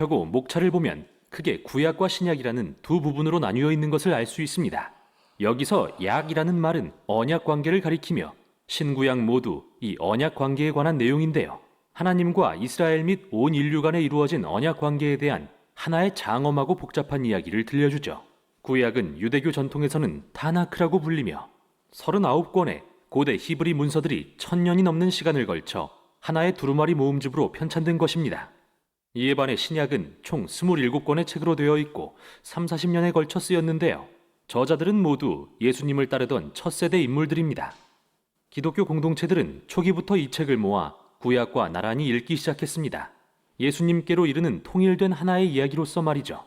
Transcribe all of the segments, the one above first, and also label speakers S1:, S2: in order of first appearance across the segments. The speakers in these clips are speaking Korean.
S1: 하고 목차를 보면 크게 구약과 신약이라는 두 부분으로 나뉘어 있는 것을 알 수 있습니다. 여기서 약이라는 말은 언약 관계를 가리키며 신구약 모두 이 언약 관계에 관한 내용인데요. 하나님과 이스라엘 및 온 인류 간에 이루어진 언약 관계에 대한 하나의 장엄하고 복잡한 이야기를 들려주죠. 구약은 유대교 전통에서는 타나크라고 불리며 39권의 고대 히브리 문서들이 1000년이 넘는 시간을 걸쳐 하나의 두루마리 모음집으로 편찬된 것입니다. 이에 반해 신약은 총 27권의 책으로 되어 있고 30-40년에 걸쳐 쓰였는데요. 저자들은 모두 예수님을 따르던 첫 세대 인물들입니다. 기독교 공동체들은 초기부터 이 책을 모아 구약과 나란히 읽기 시작했습니다. 예수님께로 이르는 통일된 하나의 이야기로서 말이죠.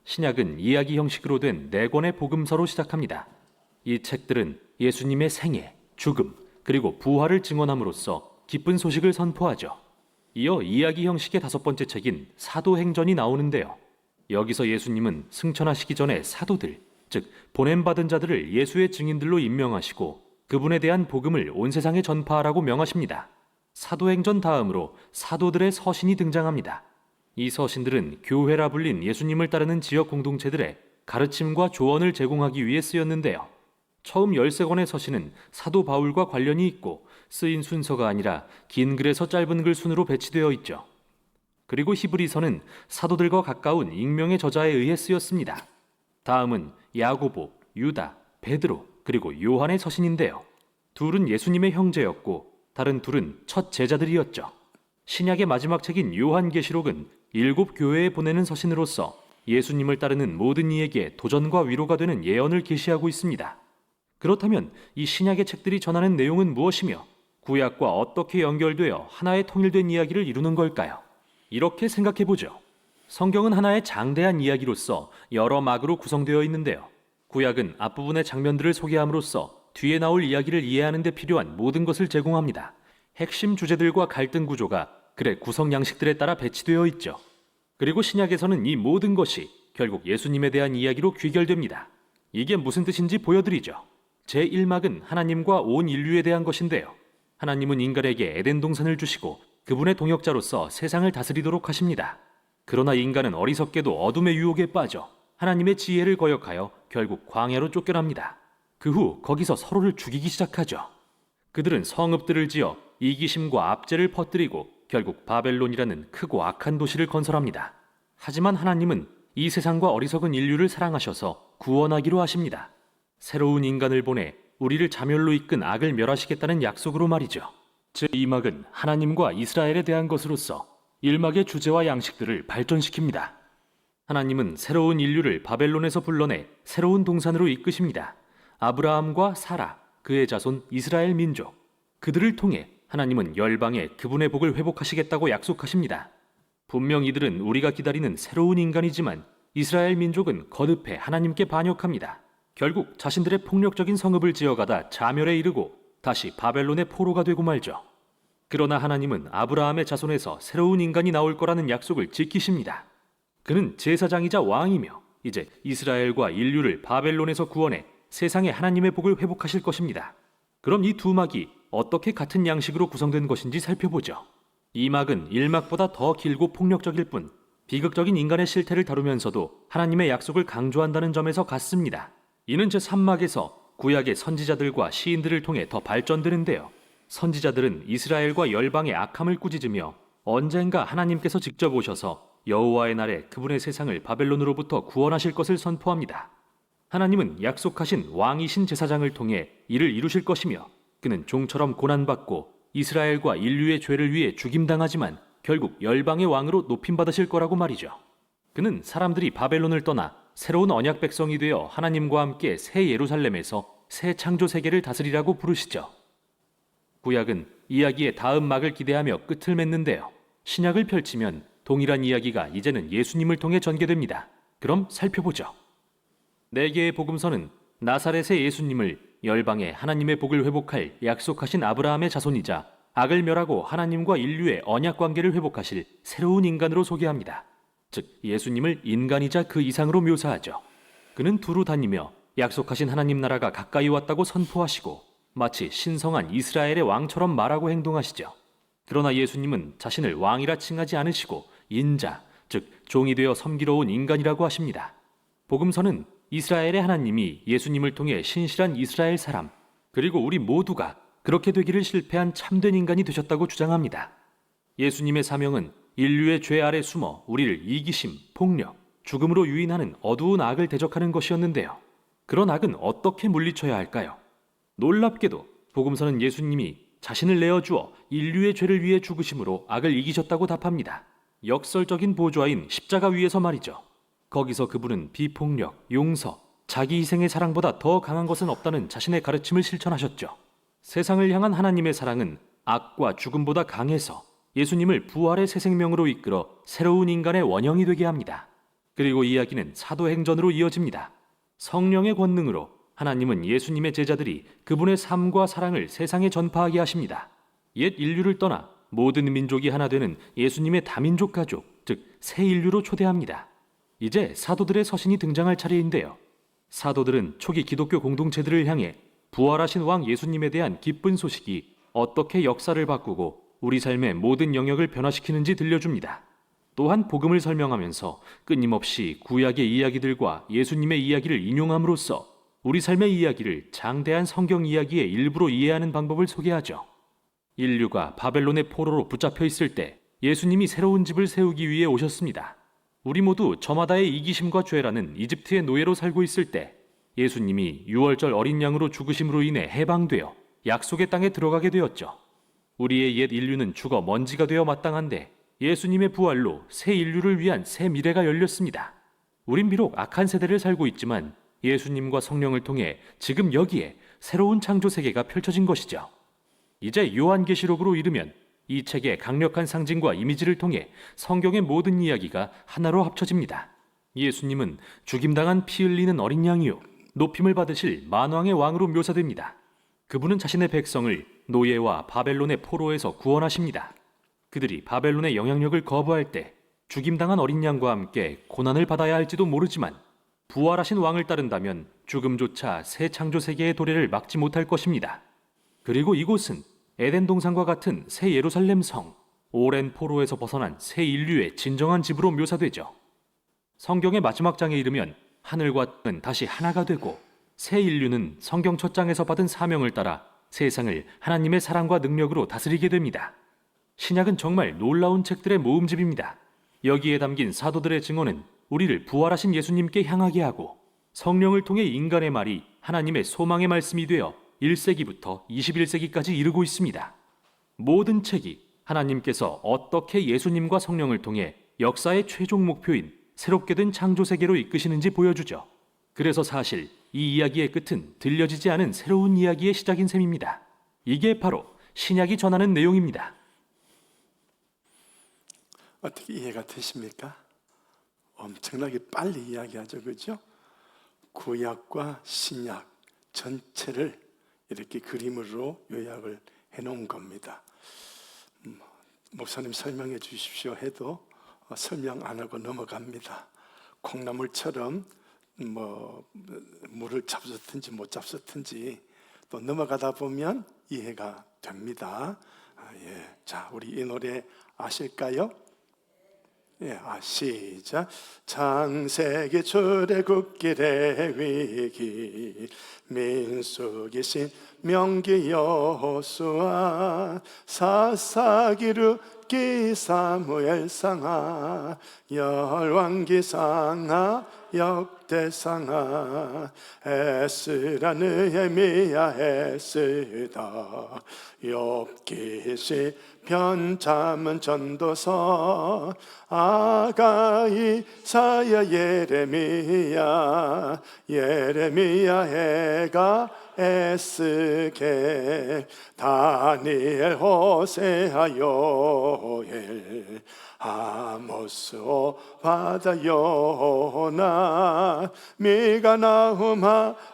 S1: 신약은 이야기 형식으로 된 4권의 복음서로 시작합니다. 이 책들은 예수님의 생애, 죽음, 그리고 부활을 증언함으로써 기쁜 소식을 선포하죠. 이어 이야기 형식의 5번째 책인 사도행전이 나오는데요. 여기서 예수님은 승천하시기 전에 사도들, 즉 보냄받은 자들을 예수의 증인들로 임명하시고 그분에 대한 복음을 온 세상에 전파하라고 명하십니다. 사도행전 다음으로 사도들의 서신이 등장합니다. 이 서신들은 교회라 불린 예수님을 따르는 지역 공동체들의 가르침과 조언을 제공하기 위해 쓰였는데요. 처음 13권의 서신은 사도 바울과 관련이 있고 쓰인 순서가 아니라 긴 글에서 짧은 글 순으로 배치되어 있죠. 그리고 히브리서는 사도들과 가까운 익명의 저자에 의해 쓰였습니다. 다음은 야고보, 유다, 베드로, 그리고 요한의 서신인데요. 둘은 예수님의 형제였고 다른 둘은 첫 제자들이었죠. 신약의 마지막 책인 요한계시록은 7교회에 보내는 서신으로서 예수님을 따르는 모든 이에게 도전과 위로가 되는 예언을 계시하고 있습니다. 그렇다면 이 신약의 책들이 전하는 내용은 무엇이며 구약과 어떻게 연결되어 하나의 통일된 이야기를 이루는 걸까요? 이렇게 생각해보죠. 성경은 하나의 장대한 이야기로서 여러 막으로 구성되어 있는데요. 구약은 앞부분의 장면들을 소개함으로써 뒤에 나올 이야기를 이해하는 데 필요한 모든 것을 제공합니다. 핵심 주제들과 갈등 구조가 글의 구성 양식들에 따라 배치되어 있죠. 그리고 신약에서는 이 모든 것이 결국 예수님에 대한 이야기로 귀결됩니다. 이게 무슨 뜻인지 보여드리죠. 제1막은 하나님과 온 인류에 대한 것인데요. 하나님은 인간에게 에덴 동산을 주시고 그분의 동역자로서 세상을 다스리도록 하십니다. 그러나 인간은 어리석게도 어둠의 유혹에 빠져 하나님의 지혜를 거역하여 결국 광야로 쫓겨납니다. 그 후 거기서 서로를 죽이기 시작하죠. 그들은 성읍들을 지어 이기심과 압제를 퍼뜨리고 결국 바벨론이라는 크고 악한 도시를 건설합니다. 하지만 하나님은 이 세상과 어리석은 인류를 사랑하셔서 구원하기로 하십니다. 새로운 인간을 보내 우리를 자멸로 이끈 악을 멸하시겠다는 약속으로 말이죠. 제2막은 하나님과 이스라엘에 대한 것으로서 1막의 주제와 양식들을 발전시킵니다. 하나님은 새로운 인류를 바벨론에서 불러내 새로운 동산으로 이끄십니다. 아브라함과 사라, 그의 자손 이스라엘 민족, 그들을 통해 하나님은 열방에 그분의 복을 회복하시겠다고 약속하십니다. 분명 이들은 우리가 기다리는 새로운 인간이지만 이스라엘 민족은 거듭해 하나님께 반역합니다. 결국 자신들의 폭력적인 성읍을 지어가다 자멸에 이르고 다시 바벨론의 포로가 되고 말죠. 그러나 하나님은 아브라함의 자손에서 새로운 인간이 나올 거라는 약속을 지키십니다. 그는 제사장이자 왕이며 이제 이스라엘과 인류를 바벨론에서 구원해 세상에 하나님의 복을 회복하실 것입니다. 그럼 이 두 막이 어떻게 같은 양식으로 구성된 것인지 살펴보죠. 이 막은 1막보다 더 길고 폭력적일 뿐 비극적인 인간의 실태를 다루면서도 하나님의 약속을 강조한다는 점에서 같습니다. 이는 제3막에서 구약의 선지자들과 시인들을 통해 더 발전되는데요. 선지자들은 이스라엘과 열방의 악함을 꾸짖으며 언젠가 하나님께서 직접 오셔서 여호와의 날에 그분의 세상을 바벨론으로부터 구원하실 것을 선포합니다. 하나님은 약속하신 왕이신 제사장을 통해 이를 이루실 것이며 그는 종처럼 고난받고 이스라엘과 인류의 죄를 위해 죽임당하지만 결국 열방의 왕으로 높임받으실 거라고 말이죠. 그는 사람들이 바벨론을 떠나 새로운 언약 백성이 되어 하나님과 함께 새 예루살렘에서 새 창조 세계를 다스리라고 부르시죠. 구약은 이야기의 다음 막을 기대하며 끝을 맺는데요. 신약을 펼치면 동일한 이야기가 이제는 예수님을 통해 전개됩니다. 그럼 살펴보죠. 4개의 복음서는 나사렛의 예수님을 열방에 하나님의 복을 회복할 약속하신 아브라함의 자손이자 악을 멸하고 하나님과 인류의 언약 관계를 회복하실 새로운 인간으로 소개합니다. 즉 예수님을 인간이자 그 이상으로 묘사하죠. 그는 두루 다니며 약속하신 하나님 나라가 가까이 왔다고 선포하시고 마치 신성한 이스라엘의 왕처럼 말하고 행동하시죠. 그러나 예수님은 자신을 왕이라 칭하지 않으시고 인자, 즉 종이 되어 섬기러 온 인간이라고 하십니다. 복음서는 이스라엘의 하나님이 예수님을 통해 신실한 이스라엘 사람, 그리고 우리 모두가 그렇게 되기를 실패한 참된 인간이 되셨다고 주장합니다. 예수님의 사명은 인류의 죄 아래 숨어 우리를 이기심, 폭력, 죽음으로 유인하는 어두운 악을 대적하는 것이었는데요. 그런 악은 어떻게 물리쳐야 할까요? 놀랍게도 복음서는 예수님이 자신을 내어주어 인류의 죄를 위해 죽으심으로 악을 이기셨다고 답합니다. 역설적인 보좌인 십자가 위에서 말이죠. 거기서 그분은 비폭력, 용서, 자기 희생의 사랑보다 더 강한 것은 없다는 자신의 가르침을 실천하셨죠. 세상을 향한 하나님의 사랑은 악과 죽음보다 강해서 예수님을 부활의 새 생명으로 이끌어 새로운 인간의 원형이 되게 합니다. 그리고 이야기는 사도행전으로 이어집니다. 성령의 권능으로 하나님은 예수님의 제자들이 그분의 삶과 사랑을 세상에 전파하게 하십니다. 옛 인류를 떠나 모든 민족이 하나 되는 예수님의 다민족 가족, 즉 새 인류로 초대합니다. 이제 사도들의 서신이 등장할 차례인데요. 사도들은 초기 기독교 공동체들을 향해 부활하신 왕 예수님에 대한 기쁜 소식이 어떻게 역사를 바꾸고 우리 삶의 모든 영역을 변화시키는지 들려줍니다. 또한 복음을 설명하면서 끊임없이 구약의 이야기들과 예수님의 이야기를 인용함으로써 우리 삶의 이야기를 장대한 성경 이야기의 일부로 이해하는 방법을 소개하죠. 인류가 바벨론의 포로로 붙잡혀 있을 때 예수님이 새로운 집을 세우기 위해 오셨습니다. 우리 모두 저마다의 이기심과 죄라는 이집트의 노예로 살고 있을 때 예수님이 유월절 어린 양으로 죽으심으로 인해 해방되어 약속의 땅에 들어가게 되었죠. 우리의 옛 인류는 죽어 먼지가 되어 마땅한데 예수님의 부활로 새 인류를 위한 새 미래가 열렸습니다. 우린 비록 악한 세대를 살고 있지만 예수님과 성령을 통해 지금 여기에 새로운 창조 세계가 펼쳐진 것이죠. 이제 요한계시록으로 이르면 이 책의 강력한 상징과 이미지를 통해 성경의 모든 이야기가 하나로 합쳐집니다. 예수님은 죽임당한 피 흘리는 어린 양이요 높임을 받으실 만왕의 왕으로 묘사됩니다. 그분은 자신의 백성을 노예와 바벨론의 포로에서 구원하십니다. 그들이 바벨론의 영향력을 거부할 때 죽임당한 어린 양과 함께 고난을 받아야 할지도 모르지만 부활하신 왕을 따른다면 죽음조차 새 창조 세계의 도래를 막지 못할 것입니다. 그리고 이곳은 에덴 동산과 같은 새 예루살렘 성, 오랜 포로에서 벗어난 새 인류의 진정한 집으로 묘사되죠. 성경의 마지막 장에 이르면 하늘과 땅은 다시 하나가 되고 새 인류는 성경 첫 장에서 받은 사명을 따라 세상을 하나님의 사랑과 능력으로 다스리게 됩니다. 신약은 정말 놀라운 책들의 모음집입니다. 여기에 담긴 사도들의 증언은 우리를 부활하신 예수님께 향하게 하고 성령을 통해 인간의 말이 하나님의 소망의 말씀이 되어 1세기부터 21세기까지 이르고 있습니다. 모든 책이 하나님께서 어떻게 예수님과 성령을 통해 역사의 최종 목표인 새롭게 된 창조 세계로 이끄시는지 보여주죠. 그래서 사실 이 이야기의 끝은 들려지지 않은 새로운 이야기의 시작인 셈입니다. 이게 바로 신약이 전하는 내용입니다.
S2: 어떻게 이해가 되십니까? 엄청나게 빨리 이야기하죠, 그죠? 구약과 신약 전체를 이렇게 그림으로 요약을 해놓은 겁니다. 목사님 설명해 주십시오 해도 설명 안 하고 넘어갑니다. 콩나물처럼 물을 잡수든지 못 잡수든지 또 넘어가다 보면 이해가 됩니다. 자, 우리 이 노래 아실까요? 시작. 창세기 출애굽길의 위기 민수기 신 명기 여호수아 사사기 룻기 사무엘 상하 열왕기 상하 역대상하 에스라 느헤미야 에스더 욥기 시편 잠언 전도서 아가이 사야 예레미야 해가 에스겔 다니엘 호세아 요엘 아모스 오바다 요나 미가 나훔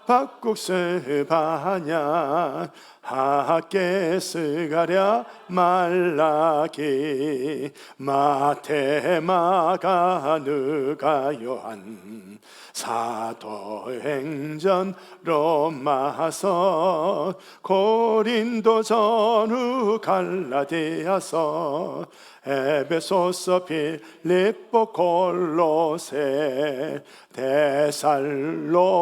S2: 박국 스바냐 하게 스가랴 말라기 마태 마가 누가 요한 사도행전 로마서 고린도 전후 갈라디아서 에베소서, 빌립보, 골로새, 데살로니가,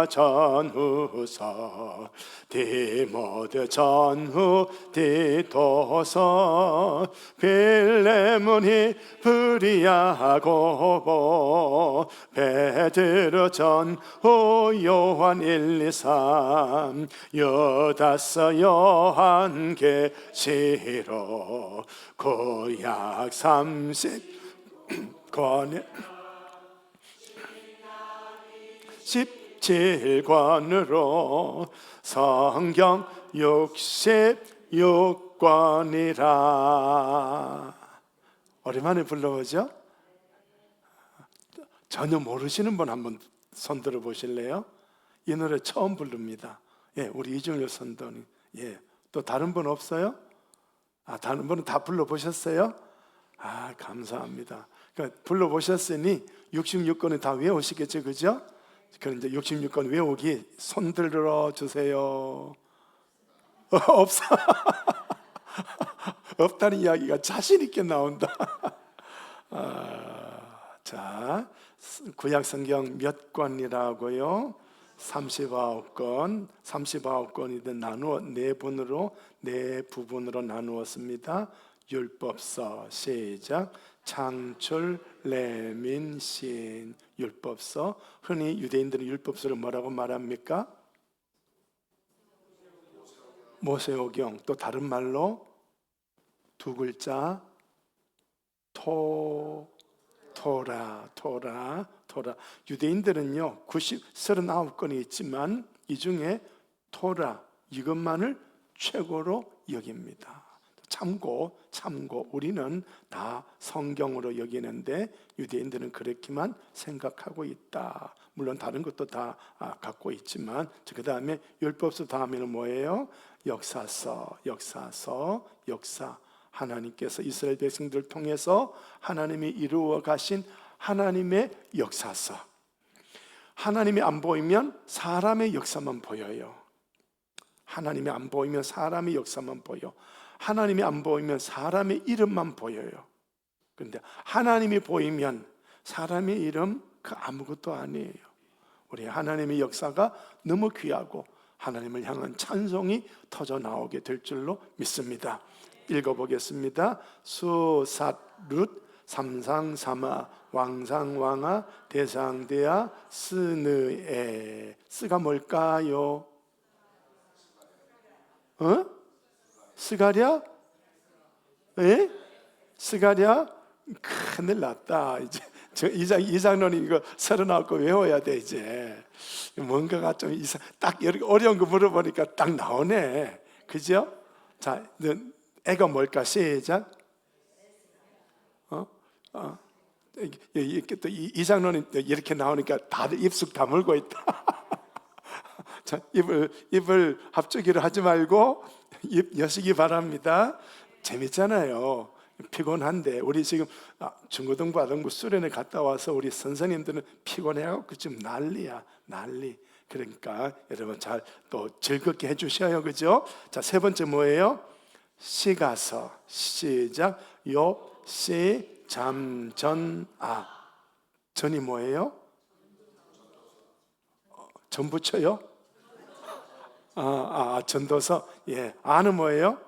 S2: 전후서, 디모데, 전후, 디도서, 빌레몬, 히브리야, 야고보, 베드로, 전후, 요한, 1, 2, 3, 유다서, 요한, 계시록, 구약 30권 17권으로 성경 66권이라. 오랜만에 불러보죠? 전혀 모르시는 분 한번 손 들어 보실래요? 이 노래 처음 부릅니다. 예, 우리 이중렬 선도님. 예, 또 다른 분 없어요? 다른 분은 다 불러보셨어요? 감사합니다. 그러니까 불러보셨으니 66권을 다 외우시겠죠, 그죠? 그럼 이제 66권 외우기 손 들어 주세요. 없어. 없다는 이야기가 자신 있게 나온다. 자, 구약 성경 몇 권이라고요? 39권. 39권이든 나누어 네 부분으로 나누었습니다. 율법서, 시작. 창출, 레민, 신. 율법서. 흔히 유대인들은 율법서를 뭐라고 말합니까? 모세오경. 또 다른 말로 두 글자 토라. 유대인들은요 39권이 있지만 이 중에 토라 이것만을 최고로 여깁니다. 참고 우리는 다 성경으로 여기는데 유대인들은 그렇게만 생각하고 있다. 물론 다른 것도 다 갖고 있지만 그 다음에 율법서 다음에는 뭐예요? 역사. 하나님께서 이스라엘 백성들을 통해서 하나님이 이루어 가신 하나님의 역사서. 하나님이 안 보이면 사람의 역사만 보여요. 하나님이 안 보이면 사람의 역사만 보여. 하나님이 안 보이면 사람의 이름만 보여요. 그런데 하나님이 보이면 사람의 이름 그 아무것도 아니에요. 우리 하나님의 역사가 너무 귀하고 하나님을 향한 찬송이 터져 나오게 될 줄로 믿습니다. 읽어보겠습니다. 수삿룻, 삼상삼아, 왕상왕아, 대상대아, 스느에. 스가 뭘까요? 스가랴? 예? 스가랴? 큰일 났다. 이제 이장로님 이거 39거 외워야 돼. 이제 뭔가가 좀 딱 어려운 거 물어보니까 딱 나오네. 그죠? 자, 애가 뭘까? 시작. 또 이장로님 이렇게 나오니까 다들 입술 다물고 있다. 자, 입을 합주기를 하지 말고 입 여시기 바랍니다. 재밌잖아요. 피곤한데 우리 지금 중고등부 아동부 수련회 갔다 와서 우리 선생님들은 피곤해갖고 지금 난리야. 그러니까 여러분 잘 또 즐겁게 해주셔요. 그죠? 자, 세 번째 뭐예요? 시가서. 시작. 욥, 시, 잠, 전, 전이 뭐예요? 전 붙여요? 전도서. 예. 아는 뭐예요?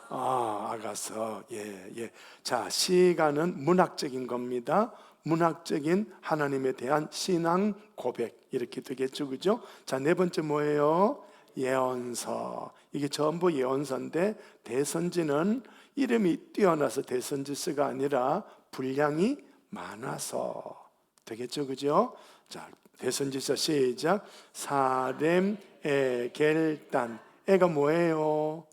S2: 아가서. 예. 자, 시가는 문학적인 겁니다. 문학적인 하나님에 대한 신앙 고백 이렇게 되겠죠, 그죠? 자, 네 번째 뭐예요? 예언서. 이게 전부 예언서인데 대선지는 이름이 뛰어나서 대선지서가 아니라 분량이 많아서 되겠죠, 그죠? 자, 대선지서 시작. 사렘, 겔단. 애가 뭐예요?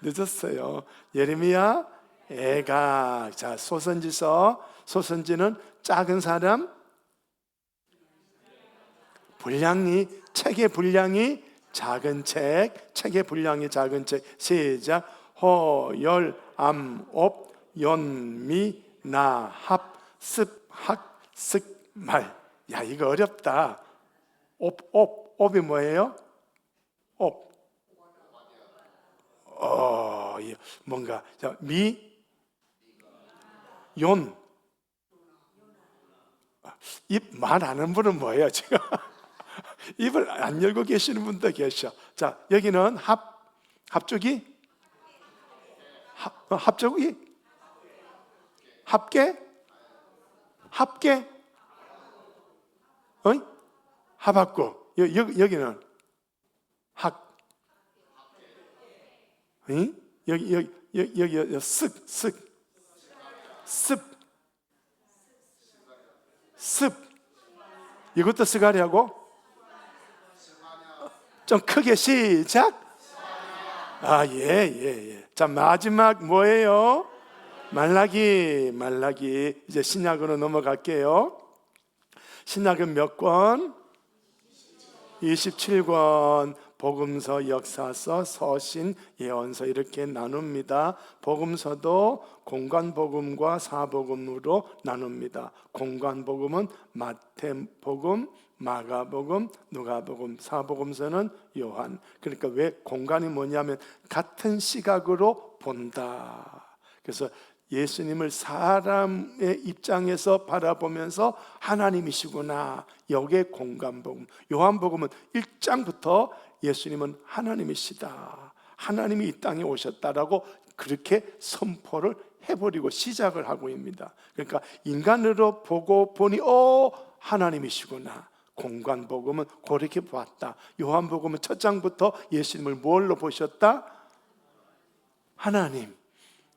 S2: 늦었어요. 예레미야, 애가. 자, 소선지서. 소선지는 작은 사람, 분량이, 책의 분량이 작은 책, 책의 분량이 작은 책. 시작. 호열, 암옵, 연미, 나합, 습학, 습말. 야, 이거 어렵다. 옵이 뭐예요? 옵. 뭔가 연. 입 말 안 하는 분은 뭐예요 지금? 입을 안 열고 계시는 분도 계셔. 자, 여기는 합쪽이 합쪽이 합계 합합구. 여기는 여기 습. 이것도 스가랴고? 좀 크게 시작. 예. 자, 마지막 뭐예요? 말라기. 이제 신약으로 넘어갈게요. 신약은 몇 권? 27권. 복음서, 역사서, 서신, 예언서 이렇게 나눕니다. 복음서도 공관복음과 사복음으로 나눕니다. 공관복음은 마태복음, 마가복음, 누가복음, 사복음서는 요한. 그러니까 왜 공관이 뭐냐면 같은 시각으로 본다. 그래서 예수님을 사람의 입장에서 바라보면서 하나님이시구나. 여기에 공관복음. 요한복음은 1장부터 예수님은 하나님이시다. 하나님이 이 땅에 오셨다라고 그렇게 선포를 해버리고 시작을 하고 있습니다. 그러니까 인간으로 보고 보니 하나님이시구나. 공관복음은 그렇게 봤다. 요한복음은 첫 장부터 예수님을 뭘로 보셨다?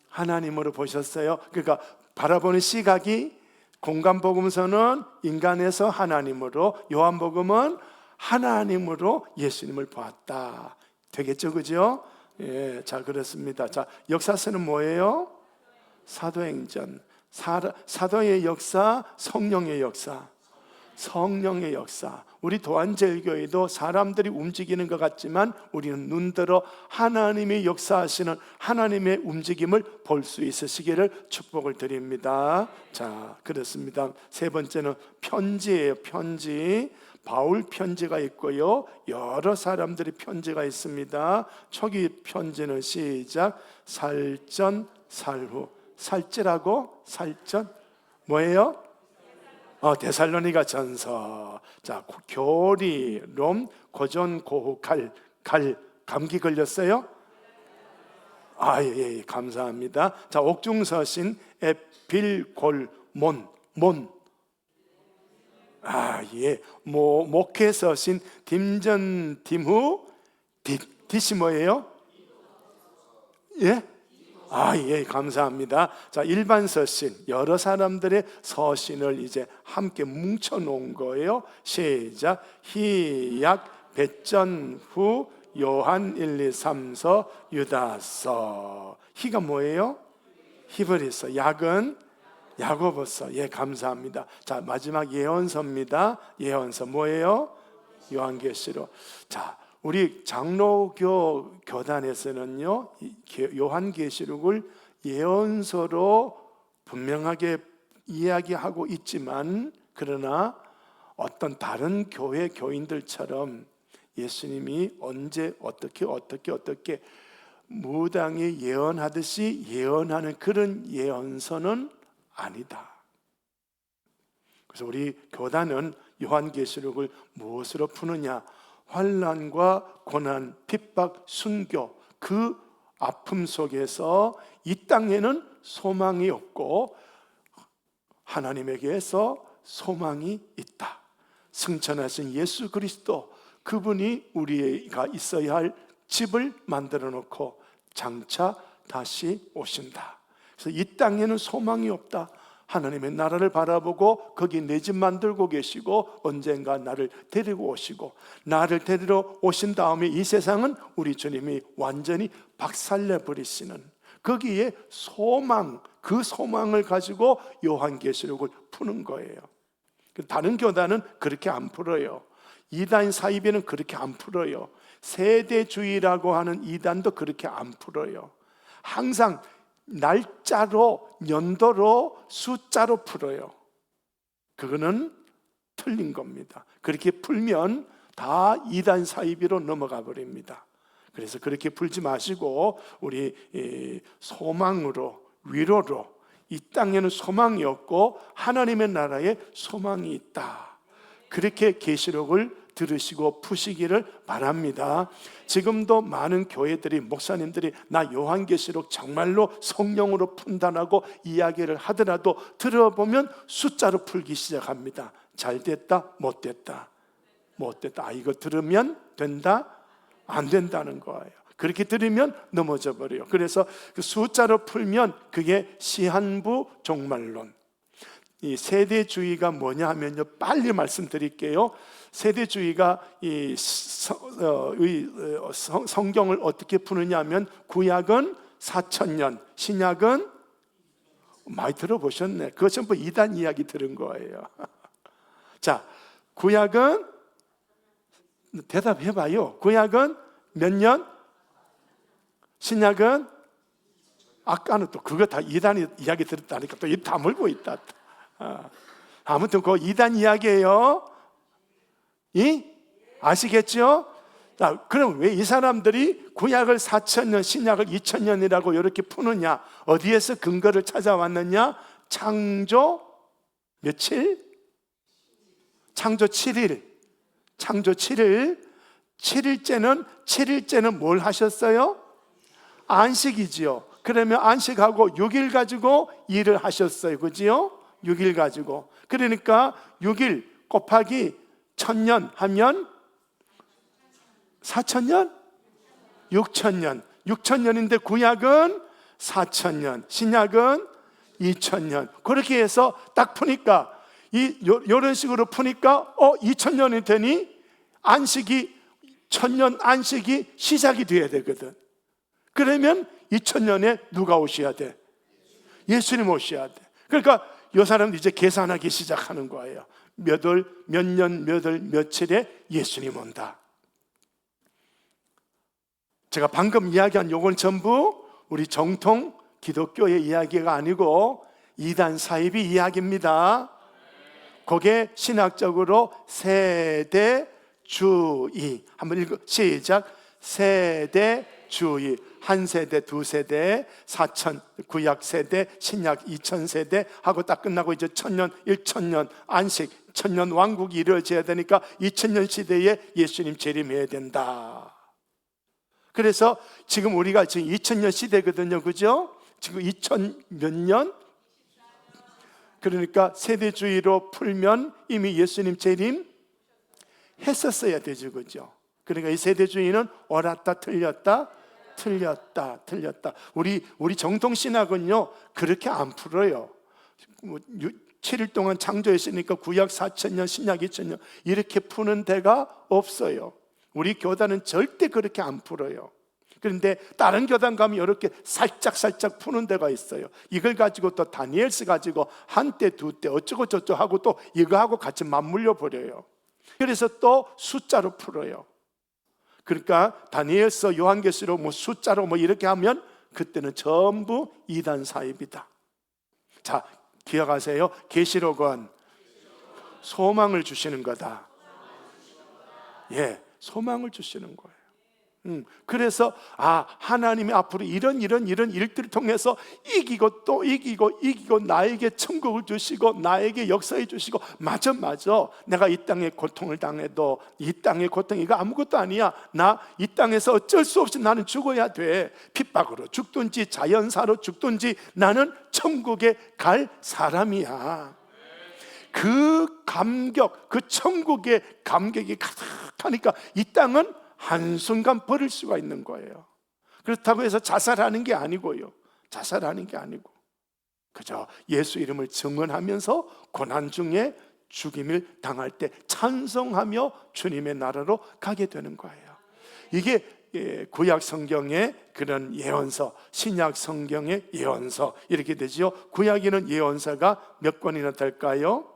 S2: 하나님으로 보셨어요. 그러니까 바라보는 시각이 공관복음서는 인간에서 하나님으로, 요한복음은 하나님으로 예수님을 보았다. 되겠죠, 그죠? 예, 자, 그렇습니다. 자, 역사서는 뭐예요? 사도행전. 사도의 역사, 성령의 역사. 우리 도안제일교회도 사람들이 움직이는 것 같지만 우리는 눈들어 하나님의 역사하시는 하나님의 움직임을 볼 수 있으시기를 축복을 드립니다. 자, 그렇습니다. 세 번째는 편지예요. 편지. 바울 편지가 있고요, 여러 사람들이 편지가 있습니다. 초기 편지는 시작. 살전 살후. 살찌라고? 살전 뭐예요? 데살로니가 전서. 자, 교리, 롬, 고전, 고후, 갈. 감기 걸렸어요? 예, 감사합니다. 자, 옥중서신, 에필골, 몬. 예. 목회서신, 딤전, 딤후, 딧이 뭐예요? 예? 예, 감사합니다. 자, 일반 서신, 여러 사람들의 서신을 이제 함께 뭉쳐 놓은 거예요. 시작. 희약, 배전후, 요한 1, 2, 3서, 유다서. 희가 뭐예요? 히브리서. 약은 야고보서. 예, 감사합니다. 자, 마지막 예언서입니다. 예언서 뭐예요? 요한계시록. 자, 우리 장로교 교단에서는요, 요한계시록을 예언서로 분명하게 이야기하고 있지만, 그러나 어떤 다른 교회 교인들처럼 예수님이 언제 어떻게 무당이 예언하듯이 예언하는 그런 예언서는 아니다. 그래서 우리 교단은 요한계시록을 무엇으로 푸느냐? 환난과 고난, 핍박, 순교, 그 아픔 속에서 이 땅에는 소망이 없고 하나님에게서 소망이 있다. 승천하신 예수 그리스도, 그분이 우리가 있어야 할 집을 만들어 놓고 장차 다시 오신다. 그래서 이 땅에는 소망이 없다. 하나님의 나라를 바라보고 거기 내 집 만들고 계시고 언젠가 나를 데리고 오시고, 나를 데리러 오신 다음에 이 세상은 우리 주님이 완전히 박살내 버리시는, 거기에 소망, 그 소망을 가지고 요한계시록을 푸는 거예요. 다른 교단은 그렇게 안 풀어요. 이단 사이비는 그렇게 안 풀어요. 세대주의라고 하는 이단도 그렇게 안 풀어요. 항상 날짜로, 연도로, 숫자로 풀어요. 그거는 틀린 겁니다. 그렇게 풀면 다 이단 사이비로 넘어가 버립니다. 그래서 그렇게 풀지 마시고 우리 소망으로, 위로로, 이 땅에는 소망이 없고 하나님의 나라에 소망이 있다, 그렇게 계시록을 들으시고 푸시기를 바랍니다. 지금도 많은 교회들이, 목사님들이 나 요한계시록 정말로 성령으로 푼다라고 이야기를 하더라도 들어보면 숫자로 풀기 시작합니다. 잘 됐다, 못 됐다, 못 됐다. 아, 이거 들으면 된다, 안 된다는 거예요. 그렇게 들으면 넘어져 버려요. 그래서 그 숫자로 풀면 그게 시한부 종말론. 이 세대주의가 뭐냐 하면요, 빨리 말씀드릴게요. 세대주의가 이 성경을 어떻게 푸느냐 하면 구약은 4,000년, 신약은 많이 들어보셨네. 그거 전부 이단 이야기 들은 거예요. 자, 구약은 대답해봐요. 구약은 몇 년? 신약은 아까는 또 그거 다 이단 이야기 들었다니까 또 입 다물고 있다. 아무튼 그 이단 이야기예요. 아시겠죠? 자, 그럼 왜 이 사람들이 구약을 4,000년, 신약을 2,000년이라고 이렇게 푸느냐? 어디에서 근거를 찾아왔느냐? 창조 며칠? 창조 7일. 창조 7일. 7일째는 뭘 하셨어요? 안식이지요. 그러면 안식하고 6일 가지고 일을 하셨어요. 그지요? 6일 가지고. 그러니까 6일 곱하기 1,000년 하면 4,000년? 6,000년. 6,000년인데 구약은 4,000년, 신약은 2,000년. 그렇게 해서 딱 푸니까 이런 식으로 푸니까 2,000년이 되니 안식이 1,000년 안식이 시작이 돼야 되거든. 그러면 2,000년에 누가 오셔야 돼? 예수님 오셔야 돼. 그러니까 이 사람도 이제 계산하기 시작하는 거예요. 몇 월, 몇 년, 몇 월, 며칠에 예수님 온다. 제가 방금 이야기한 요건 전부 우리 정통 기독교의 이야기가 아니고 이단 사이비 이야기입니다. 그게 신학적으로 세대주의. 한번 읽어 시작. 세대주의. 한 세대, 두 세대, 4,000 구약 세대, 신약 2,000 세대 하고 딱 끝나고 이제 1,000년, 1,000년 안식, 1,000년 왕국이 이루어져야 되니까 2,000년 시대에 예수님 재림해야 된다. 그래서 지금 우리가 지금 2,000년 시대거든요, 그죠? 지금 2,000 몇 년? 그러니까 세대주의로 풀면 이미 예수님 재림 했었어야 되죠, 그죠? 그러니까 이 세대주의는 옳았다, 틀렸다. 우리 정통 신학은요 그렇게 안 풀어요. 7일 동안 창조했으니까 구약 4,000년, 신약 2,000년 이렇게 푸는 데가 없어요. 우리 교단은 절대 그렇게 안 풀어요. 그런데 다른 교단 가면 이렇게 살짝 푸는 데가 있어요. 이걸 가지고 또 다니엘서 가지고 한때 두때 어쩌고 저쩌고 하고 또 이거하고 같이 맞물려 버려요. 그래서 또 숫자로 풀어요. 그러니까 다니엘서, 요한계시록 뭐 숫자로 뭐 이렇게 하면 그때는 전부 이단 사입이다. 자, 기억하세요. 계시록은 소망을 주시는 거다. 예, 소망을 주시는 거예요. 그래서 하나님이 앞으로 이런 일들을 통해서 이기고 또 이기고 나에게 천국을 주시고 나에게 역사해 주시고 맞아 내가 이 땅에 고통을 당해도 이 땅의 고통 이거 아무것도 아니야. 나 이 땅에서 어쩔 수 없이 나는 죽어야 돼. 핍박으로 죽든지 자연사로 죽든지 나는 천국에 갈 사람이야. 그 감격, 그 천국의 감격이 가득하니까 이 땅은 한순간 버릴 수가 있는 거예요. 그렇다고 해서 자살하는 게 아니고요. 그저 예수 이름을 증언하면서 고난 중에 죽임을 당할 때 찬송하며 주님의 나라로 가게 되는 거예요. 이게 구약 성경의 그런 예언서, 신약 성경의 예언서 이렇게 되죠. 구약에는 예언서가 몇 권이나 될까요?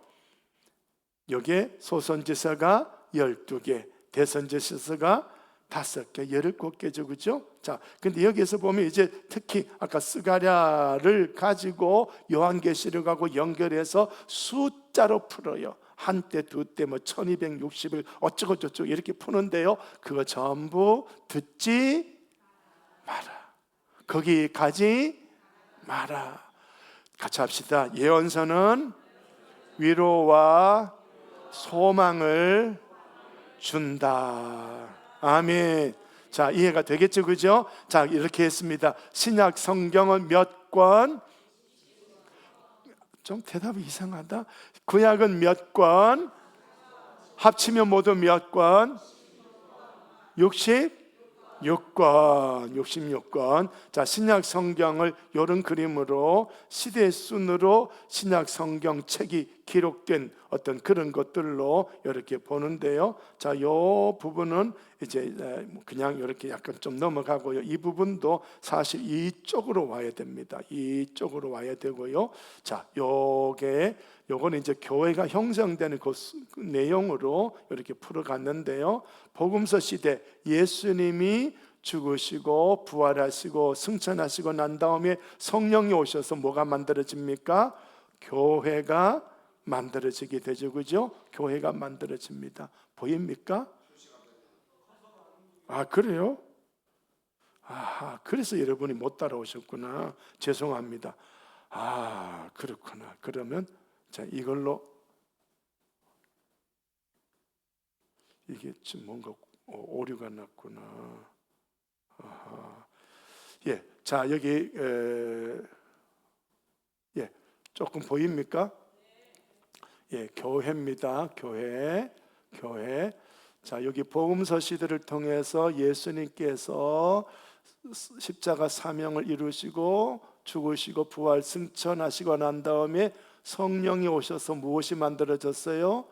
S2: 여기에 소선지서가 12개, 대선지서가 5개, 17개죠, 그죠? 자, 근데 여기에서 보면 이제 특히 아까 스가랴를 가지고 요한계시록하고 연결해서 숫자로 풀어요. 한때 두때 뭐 1260일 어쩌고 저쩌고 이렇게 푸는데요, 그거 전부 듣지 마라, 거기 가지 마라. 같이 합시다. 예언서는 위로와 소망을 준다. 아멘. 자, 이해가 되겠죠, 그죠? 자, 이렇게 했습니다. 신약 성경은 몇 권? 좀 대답이 이상하다. 구약은 몇 권? 합치면 모두 몇 권? 66권. 66권. 자, 신약 성경을 이런 그림으로 시대 순으로 신약 성경 책이 기록된 어떤 그런 것들로 이렇게 보는데요. 자, 요 부분은 이제 그냥 이렇게 약간 좀 넘어가고요. 이 부분도 사실 이쪽으로 와야 됩니다. 이쪽으로 와야 되고요. 자, 요거는 이제 교회가 형성되는 그 내용으로 이렇게 풀어갔는데요. 복음서 시대 예수님이 죽으시고 부활하시고 승천하시고 난 다음에 성령이 오셔서 뭐가 만들어집니까? 교회가 만들어지게 되죠, 그죠? 교회가 만들어집니다. 보입니까? 아, 그래요? 아, 그래서 여러분이 못 따라오셨구나. 죄송합니다. 아, 그렇구나. 그러면 자, 이걸로 이게 좀 뭔가 오류가 났구나. 아하. 예, 자, 여기 예, 조금 보입니까? 예, 교회입니다. 교회. 자, 여기 복음서 시대를 통해서 예수님께서 십자가 사명을 이루시고 죽으시고 부활 승천하시고 난 다음에 성령이 오셔서 무엇이 만들어졌어요?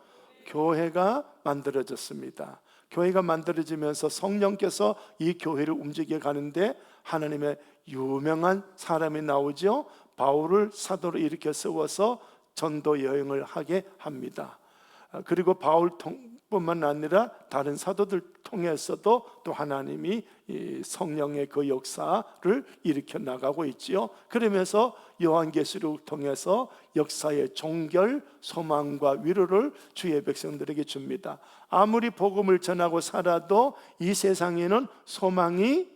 S2: 교회가 만들어졌습니다. 교회가 만들어지면서 성령께서 이 교회를 움직여 가는데 하나님의 유명한 사람이 나오죠. 바울을 사도로 일으켜 세워서 전도 여행을 하게 합니다. 그리고 바울뿐만 아니라 다른 사도들 통해서도 또 하나님이 이 성령의 그 역사를 일으켜 나가고 있지요. 그러면서 요한계시록을 통해서 역사의 종결, 소망과 위로를 주의 백성들에게 줍니다. 아무리 복음을 전하고 살아도 이 세상에는 소망이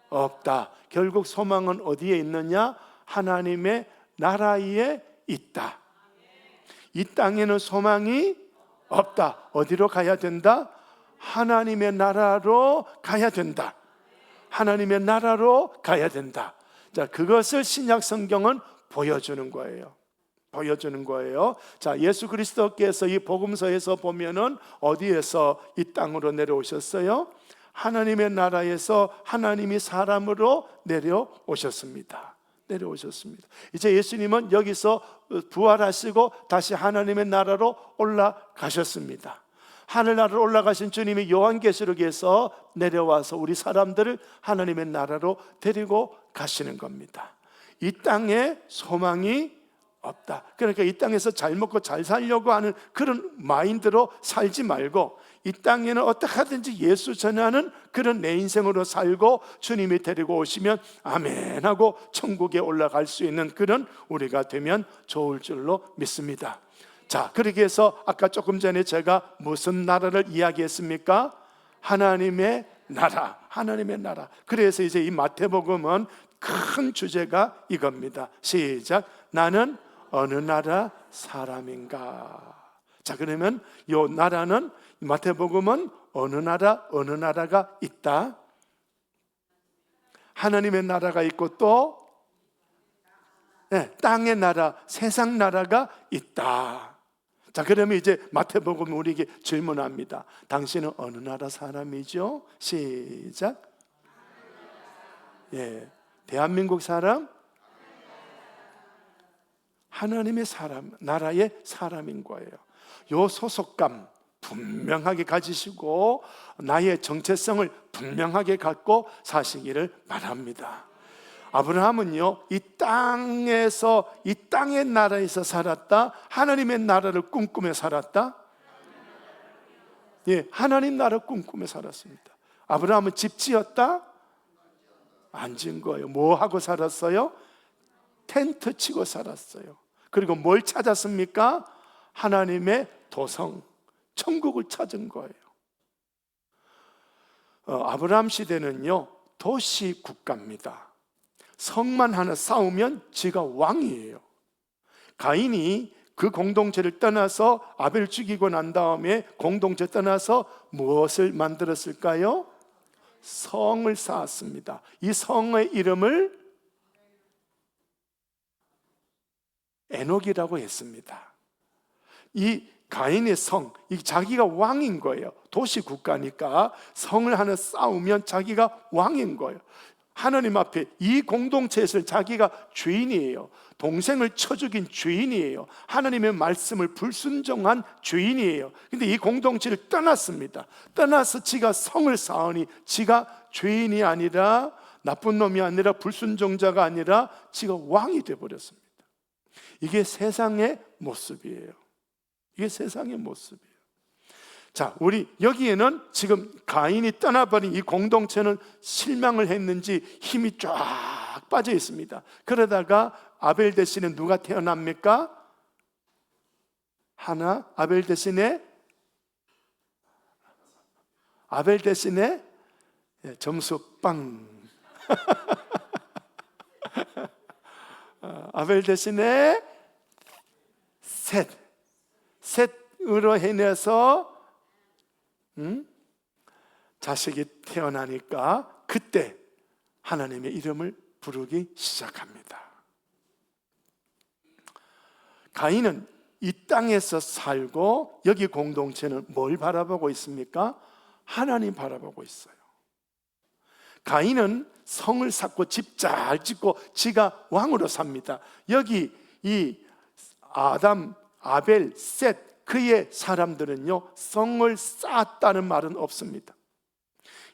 S2: 없다. 결국 소망은 어디에 있느냐? 하나님의 나라에 있다. 이 땅에는 소망이 없다. 어디로 가야 된다? 하나님의 나라로 가야 된다. 하나님의 나라로 가야 된다. 자, 그것을 신약 성경은 보여주는 거예요. 보여주는 거예요. 자, 예수 그리스도께서 이 복음서에서 보면은 어디에서 이 땅으로 내려오셨어요? 하나님의 나라에서 하나님이 사람으로 내려오셨습니다. 이제 예수님은 여기서 부활하시고 다시 하나님의 나라로 올라가셨습니다. 하늘나라로 올라가신 주님이 요한계시록에서 내려와서 우리 사람들을 하나님의 나라로 데리고 가시는 겁니다. 이 땅에 소망이 없다. 그러니까 이 땅에서 잘 먹고 잘 살려고 하는 그런 마인드로 살지 말고 이 땅에는 어떻게 하든지 예수 전하는 그런 내 인생으로 살고 주님이 데리고 오시면 아멘 하고 천국에 올라갈 수 있는 그런 우리가 되면 좋을 줄로 믿습니다. 자, 그렇게 해서 아까 조금 전에 제가 무슨 나라를 이야기했습니까? 하나님의 나라. 하나님의 나라. 그래서 이제 이 마태복음은 큰 주제가 이겁니다. 시작. 나는 어느 나라 사람인가? 자, 그러면 이 나라는 마태복음은 어느 나라가 있다. 하나님의 나라가 있고 또 땅의 나라, 세상 나라가 있다. 자, 그러면 이제 마태복음 우리에게 질문합니다. 당신은 어느 나라 사람이죠? 시작. 예, 대한민국 사람? 하나님의 사람, 나라의 사람인 거예요. 요 소속감 분명하게 가지시고 나의 정체성을 분명하게 갖고 사시기를 바랍니다. 아브라함은요, 이 땅에서, 이 땅의 나라에서 살았다. 하나님의 나라를 꿈꾸며 살았다. 예, 하나님 나라 꿈꾸며 살았습니다. 아브라함은 집 지었다? 안 지은 거예요. 뭐 하고 살았어요? 텐트 치고 살았어요. 그리고 뭘 찾았습니까? 하나님의 도성, 천국을 찾은 거예요. 아브라함 시대는요, 도시 국가입니다. 성만 하나 쌓으면 지가 왕이에요. 가인이 그 공동체를 떠나서 아벨 죽이고 난 다음에 공동체 떠나서 무엇을 만들었을까요? 성을 쌓았습니다. 이 성의 이름을 에녹이라고 했습니다. 이 가인의 성, 이 자기가 왕인 거예요. 도시 국가니까 성을 하나 쌓으면 자기가 왕인 거예요. 하나님 앞에 이 공동체에서 자기가 죄인이에요. 동생을 쳐 죽인 죄인이에요. 하나님의 말씀을 불순종한 죄인이에요. 근데 이 공동체를 떠났습니다. 떠나서 지가 성을 쌓으니 지가 죄인이 아니라, 나쁜 놈이 아니라, 불순종자가 아니라 지가 왕이 되어버렸습니다. 이게 세상의 모습이에요. 이게 세상의 모습이에요. 자, 우리 여기에는 지금 가인이 떠나버린 이 공동체는 실망을 했는지 힘이 쫙 빠져 있습니다. 그러다가 아벨 대신에 누가 태어납니까? 하나, 아벨 대신에 점수 빵. 아벨 대신에 셋으로 해내서 자식이 태어나니까 그때 하나님의 이름을 부르기 시작합니다. 가인은 이 땅에서 살고 여기 공동체는 뭘 바라보고 있습니까? 하나님 바라보고 있어요. 가인은 성을 쌓고 집 잘 짓고 지가 왕으로 삽니다. 여기 이 아담, 아벨, 셋 그의 사람들은요, 성을 쌓았다는 말은 없습니다.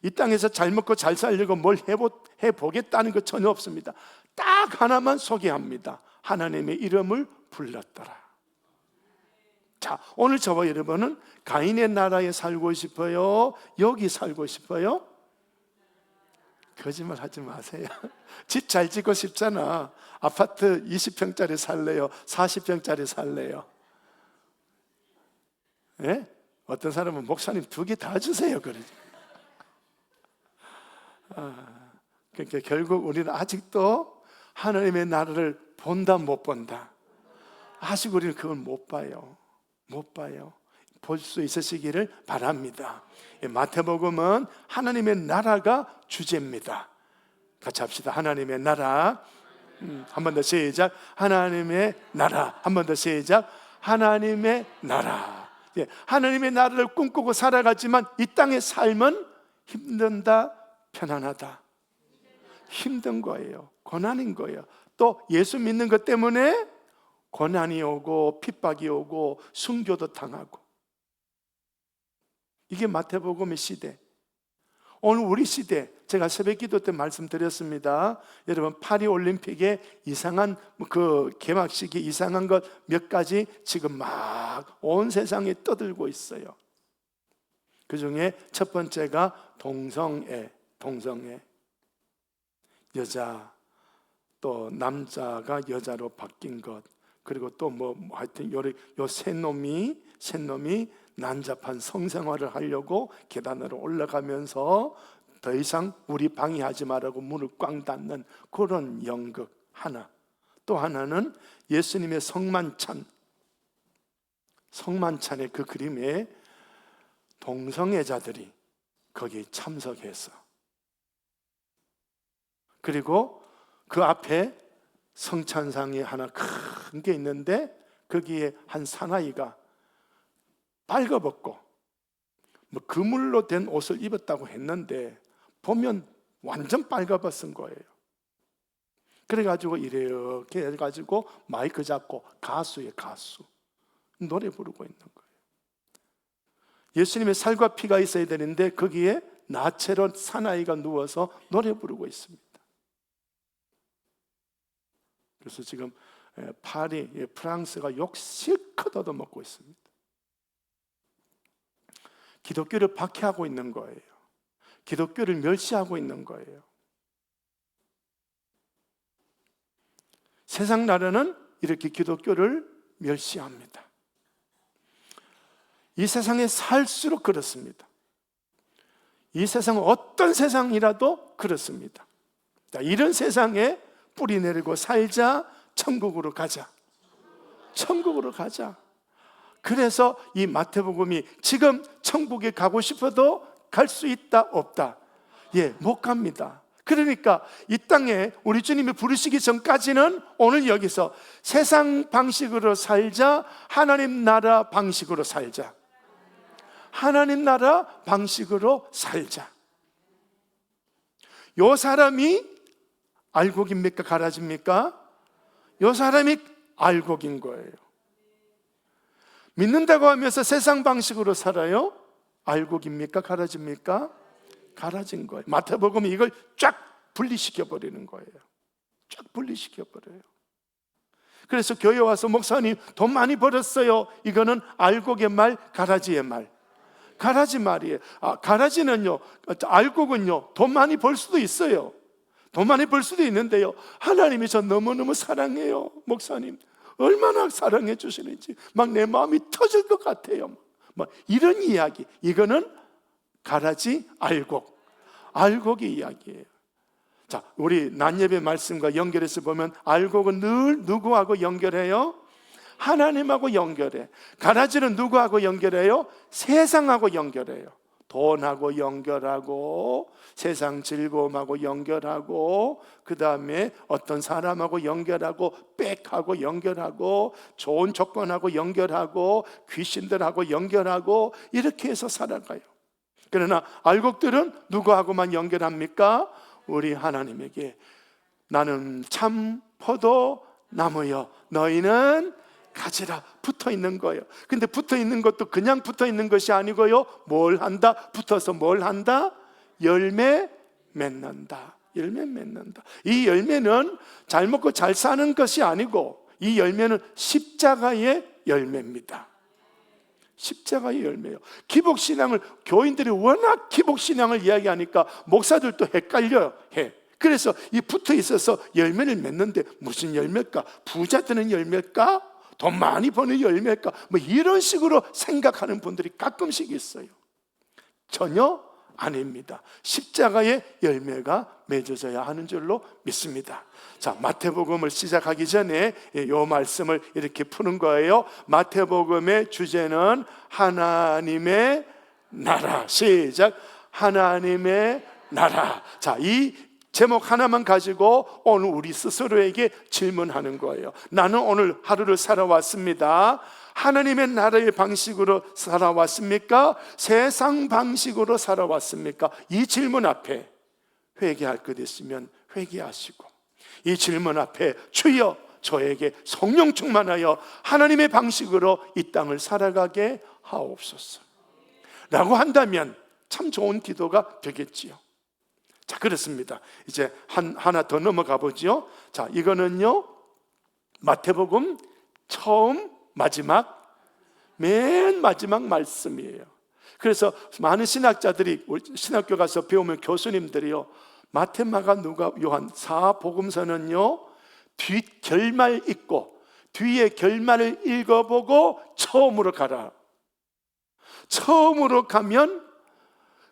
S2: 이 땅에서 잘 먹고 잘 살려고 뭘 해보겠다는 것 전혀 없습니다. 딱 하나만 소개합니다. 하나님의 이름을 불렀더라. 자, 오늘 저와 여러분은 가인의 나라에 살고 싶어요? 여기 살고 싶어요? 거짓말 하지 마세요. 집 잘 짓고 싶잖아. 아파트 20평짜리 살래요? 40평짜리 살래요? 예? 어떤 사람은 목사님 2개 다 주세요. 그러죠. 그러니까 결국 우리는 아직도 하나님의 나라를 본다 못 본다. 아직 우리는 그걸 못 봐요. 못 봐요. 볼 수 있으시기를 바랍니다. 마태복음은 하나님의 나라가 주제입니다. 같이 합시다. 하나님의 나라. 한 번 더 시작. 하나님의 나라. 한 번 더 시작. 하나님의 나라. 하나님의 나라를 꿈꾸고 살아가지만 이 땅의 삶은 힘든다, 편안하다. 힘든 거예요. 고난인 거예요. 또 예수 믿는 것 때문에 고난이 오고 핍박이 오고 순교도 당하고. 이게 마태복음의 시대. 오늘 우리 시대, 제가 새벽 기도 때 말씀드렸습니다. 여러분, 파리 올림픽에 이상한 그 개막식이 이상한 것 몇 가지 지금 막 온 세상에 떠들고 있어요. 그 중에 첫 번째가 동성애. 여자, 또 남자가 여자로 바뀐 것. 그리고 또 하여튼 요 새 놈이 난잡한 성생활을 하려고 계단으로 올라가면서 더 이상 우리 방해하지 말라고 문을 꽝 닫는 그런 연극 하나. 또 하나는 예수님의 성만찬의 그 그림에 동성애자들이 거기에 참석해서, 그리고 그 앞에 성찬상이 하나 큰 게 있는데 거기에 한 사나이가 빨가벗고 그물로 된 옷을 입었다고 했는데 보면 완전 빨가벗은 거예요. 그래가지고 이렇게 해가지고 마이크 잡고 가수예요. 가수 노래 부르고 있는 거예요. 예수님의 살과 피가 있어야 되는데 거기에 나체로 사나이가 누워서 노래 부르고 있습니다. 그래서 지금 파리, 프랑스가 욕 실컷 얻어먹고 있습니다. 기독교를 박해하고 있는 거예요. 기독교를 멸시하고 있는 거예요. 세상 나라는 이렇게 기독교를 멸시합니다. 이 세상에 살수록 그렇습니다. 이 세상은 어떤 세상이라도 그렇습니다. 자, 이런 세상에 뿌리 내리고 살자. 천국으로 가자. 천국으로 가자. 그래서 이 마태복음이 지금 천국에 가고 싶어도 갈 수 있다 없다? 못 갑니다. 그러니까 이 땅에 우리 주님이 부르시기 전까지는 오늘 여기서 세상 방식으로 살자, 하나님 나라 방식으로 살자. 하나님 나라 방식으로 살자. 요 사람이 알곡입니까? 가라지입니까? 요 사람이 알곡인 거예요. 믿는다고 하면서 세상 방식으로 살아요? 알곡입니까? 가라지입니까? 가라진 거예요. 마태복음이 이걸 쫙 분리시켜 버리는 거예요. 쫙 분리시켜 버려요. 그래서 교회 와서 목사님 돈 많이 벌었어요. 이거는 알곡의 말, 가라지의 말. 가라지 말이에요. 가라지는요, 알곡은요, 돈 많이 벌 수도 있어요. 돈 많이 벌 수도 있는데요, 하나님이 저 너무너무 사랑해요. 목사님 얼마나 사랑해 주시는지 막 내 마음이 터질 것 같아요. 막 이런 이야기. 이거는 가라지, 알곡. 알곡의 이야기예요. 자, 우리 난예배 말씀과 연결해서 보면 알곡은 늘 누구하고 연결해요? 하나님하고 연결해. 가라지는 누구하고 연결해요? 세상하고 연결해요. 돈하고 연결하고, 세상 즐거움하고 연결하고, 그 다음에 어떤 사람하고 연결하고, 빽하고 연결하고, 좋은 조건하고 연결하고, 귀신들하고 연결하고, 이렇게 해서 살아가요. 그러나 알곡들은 누구하고만 연결합니까? 우리 하나님에게. 나는 참 포도나무여, 너희는 가지라. 붙어 있는 거예요. 근데 붙어 있는 것도 그냥 붙어 있는 것이 아니고요, 뭘 한다? 붙어서 뭘 한다? 열매 맺는다. 열매 맺는다. 이 열매는 잘 먹고 잘 사는 것이 아니고, 이 열매는 십자가의 열매입니다. 십자가의 열매예요. 기복신앙을, 교인들이 워낙 기복신앙을 이야기하니까 목사들도 헷갈려요. 그래서 이 붙어 있어서 열매를 맺는데 무슨 열매일까? 부자 되는 열매일까? 돈 많이 버는 열매일까? 뭐 이런 식으로 생각하는 분들이 가끔씩 있어요. 전혀 아닙니다. 십자가의 열매가 맺어져야 하는 줄로 믿습니다. 자, 마태복음을 시작하기 전에 이 말씀을 이렇게 푸는 거예요. 마태복음의 주제는 하나님의 나라. 시작. 하나님의 나라. 자, 이 제목 하나만 가지고 오늘 우리 스스로에게 질문하는 거예요. 나는 오늘 하루를 살아왔습니다. 하나님의 나라의 방식으로 살아왔습니까? 세상 방식으로 살아왔습니까? 이 질문 앞에 회개할 것 있으면 회개하시고, 이 질문 앞에 주여 저에게 성령 충만하여 하나님의 방식으로 이 땅을 살아가게 하옵소서 라고 한다면 참 좋은 기도가 되겠지요. 자, 그렇습니다. 이제 하나 더 넘어가 보죠. 자, 이거는요, 마태복음 처음 마지막, 맨 마지막 말씀이에요. 그래서 많은 신학자들이, 신학교 가서 배우면 교수님들이요, 마태, 마가, 누가, 요한 4복음서는요 뒷결말 읽고 뒤에 결말을 읽어보고 처음으로 가라. 처음으로 가면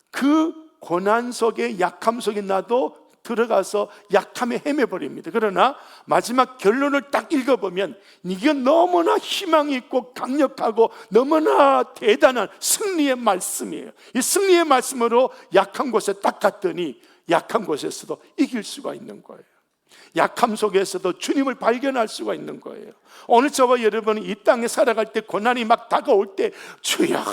S2: 그 고난 속에, 약함 속에 나도 들어가서 약함에 헤매버립니다. 그러나 마지막 결론을 딱 읽어보면 이게 너무나 희망이 있고 강력하고 너무나 대단한 승리의 말씀이에요. 이 승리의 말씀으로 약한 곳에 딱 갔더니 약한 곳에서도 이길 수가 있는 거예요. 약함 속에서도 주님을 발견할 수가 있는 거예요. 오늘 저와 여러분이 이 땅에 살아갈 때, 고난이 막 다가올 때 주여